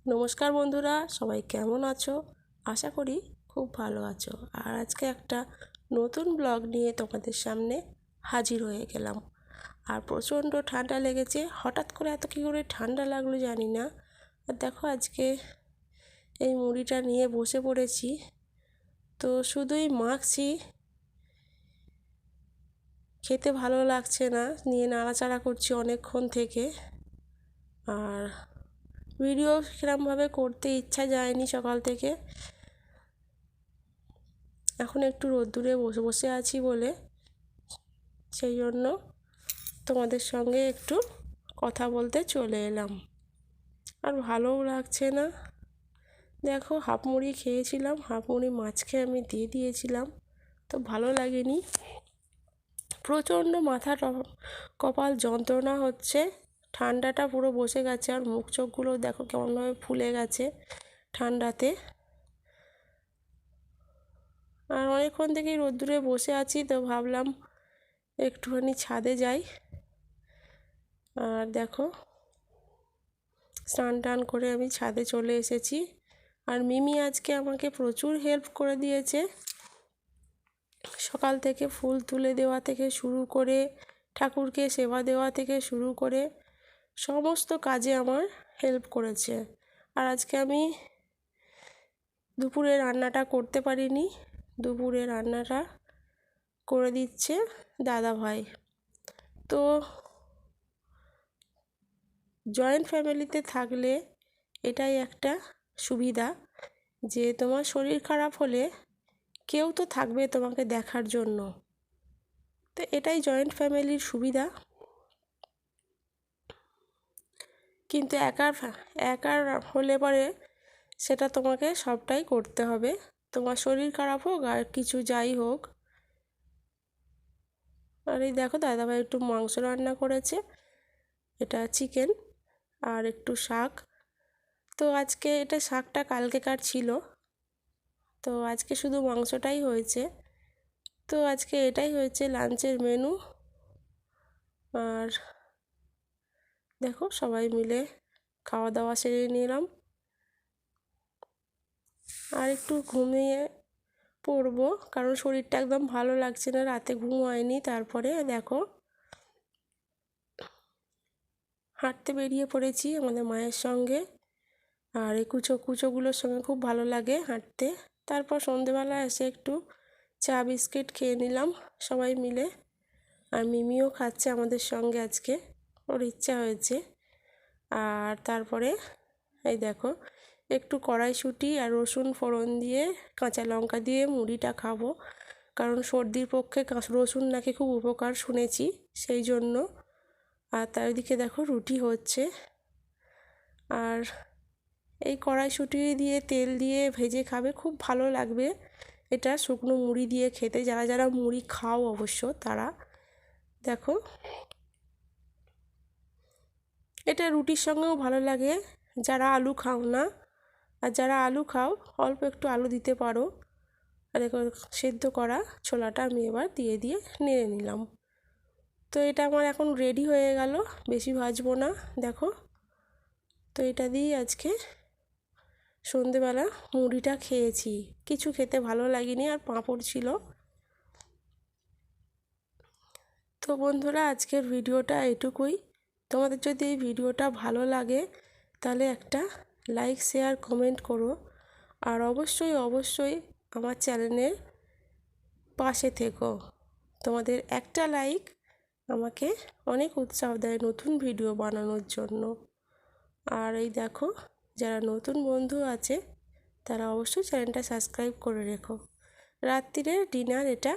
নমস্কার বন্ধুরা, সবাই কেমন আছো? আশা করি খুব ভালো আছো। আর আজকে একটা নতুন ব্লগ নিয়ে তোমাদের সামনে হাজির হয়ে গেলাম। আর প্রচণ্ড ঠান্ডা লেগেছে। হঠাৎ করে এত কী করে ঠান্ডা লাগলো জানি না। আর দেখো আজকে এই মুড়িটা নিয়ে বসে পড়েছি, তো শুধুই মাখছি, খেতে ভালো লাগছে না, নিয়ে নাড়াচাড়া করছি অনেকক্ষণ থেকে। আর ভিডিও সেরকমভাবে করতে ইচ্ছা যায়নি সকাল থেকে। এখন একটু রোদ্দুরে বসে বসে আছি বলে সেই জন্য তোমাদের সঙ্গে একটু কথা বলতে চলে এলাম। আর ভালোও লাগছে না। দেখো হাফ মুড়ি খেয়েছিলাম, হাফ মুড়ি মাছকে আমি দিয়ে দিয়েছিলাম, তো ভালো লাগেনি। প্রচণ্ড মাথা কপাল যন্ত্রণা হচ্ছে, ঠান্ডাটা পুরো বসে গেছে। আর মুখ চোখগুলো দেখো কেমনভাবে ফুলে গেছে ঠান্ডাতে। আর অনেকক্ষণ থেকেই রোদ্দুরে বসে আছি, তো ভাবলাম একটুখানি ছাদে যাই। আর দেখো স্নান টান করে আমি ছাদে চলে এসেছি। আর মিমি আজকে আমাকে প্রচুর হেল্প করে দিয়েছে। সকাল থেকে ফুল তুলে দেওয়া থেকে শুরু করে, ঠাকুরকে সেবা দেওয়া থেকে শুরু করে সমস্ত কাজে আমার হেল্প করেছে। আর আজকে আমি দুপুরে রান্নাটা করতে পারিনি, দুপুরে রান্নাটা করে দিচ্ছে দাদা ভাই। তো জয়েন্ট ফ্যামিলিতে থাকলে এটাই একটা সুবিধা যে তোমার শরীর খারাপ হলে কেউ তো থাকবে তোমাকে দেখার জন্য। তো এটাই জয়েন্ট ফ্যামিলির সুবিধা। কিন্তু একার হলে পরে সেটা তোমাকে সবটাই করতে হবে, তোমার শরীর খারাপ হোক আর কিছু যাই হোক। আর এই দেখো দাদাভাই একটু মাংস রান্না করেছে, এটা চিকেন, আর একটু শাক। তো আজকে এটা শাকটা কালকেকার ছিল, তো আজকে শুধু মাংসটাই হয়েছে। তো আজকে এটাই হয়েছে লাঞ্চের মেনু। আর দেখো সবাই মিলে খাওয়া দাওয়া সেরে নিলাম। আর একটু ঘুমিয়ে পড়বো, কারণ শরীরটা একদম ভালো লাগছে না, রাতে ঘুম হয়নি। তারপরে দেখো হাঁটতে বেরিয়ে পড়েছি আমাদের মায়ের সঙ্গে। আর এই কুচোগুলোর সঙ্গে খুব ভালো লাগে হাঁটতে। তারপর সন্ধেবেলা এসে একটু চা বিস্কিট খেয়ে নিলাম সবাই মিলে। আর মিমিও খাচ্ছে আমাদের সঙ্গে, আজকে ওর ইচ্ছা হয়েছে। আর তারপরে এই দেখো একটু কড়াইশুঁটি আর রসুন ফোড়ন দিয়ে, কাঁচা লঙ্কা দিয়ে মুড়িটা খাবো, কারণ সর্দির পক্ষে রসুন নাকি খুব উপকার শুনেছি, সেই জন্য। আর তার দিকে দেখো রুটি হচ্ছে। আর এই কড়াইশুঁটি দিয়ে তেল দিয়ে ভেজে খাবে, খুব ভালো লাগবে এটা শুকনো মুড়ি দিয়ে খেতে। যারা যারা মুড়ি খাও অবশ্য তারা দেখো, এটা রুটির সঙ্গেও ভালো লাগে যারা আলু খাও না। আর যারা আলু খাও অল্প একটু আলু দিতে পারো। আর দেখো সেদ্ধ করা ছোলাটা আমি এবার দিয়ে নেড়ে নিলাম। তো এটা আমার এখন রেডি হয়ে গেল, বেশি ভাজবো না। দেখো তো এটা দিয়ে আজকে সন্ধেবেলা মুড়িটা খেয়েছি, কিছু খেতে ভালো লাগেনি। আর পাঁপড় ছিল। তো বন্ধুরা আজকের ভিডিওটা এটুকুই। তোমাদের যদি এই ভিডিওটা ভালো লাগে তাহলে একটা লাইক শেয়ার কমেন্ট করো। আর অবশ্যই অবশ্যই আমার চ্যানেলের পাশে থেকো। তোমাদের একটা লাইক আমাকে অনেক উৎসাহ দেয় নতুন ভিডিও বানানোর জন্য। আর এই দেখো যারা নতুন বন্ধু আছে তারা অবশ্যই চ্যানেলটা সাবস্ক্রাইব করে রেখো। রাত্রিরে ডিনার এটা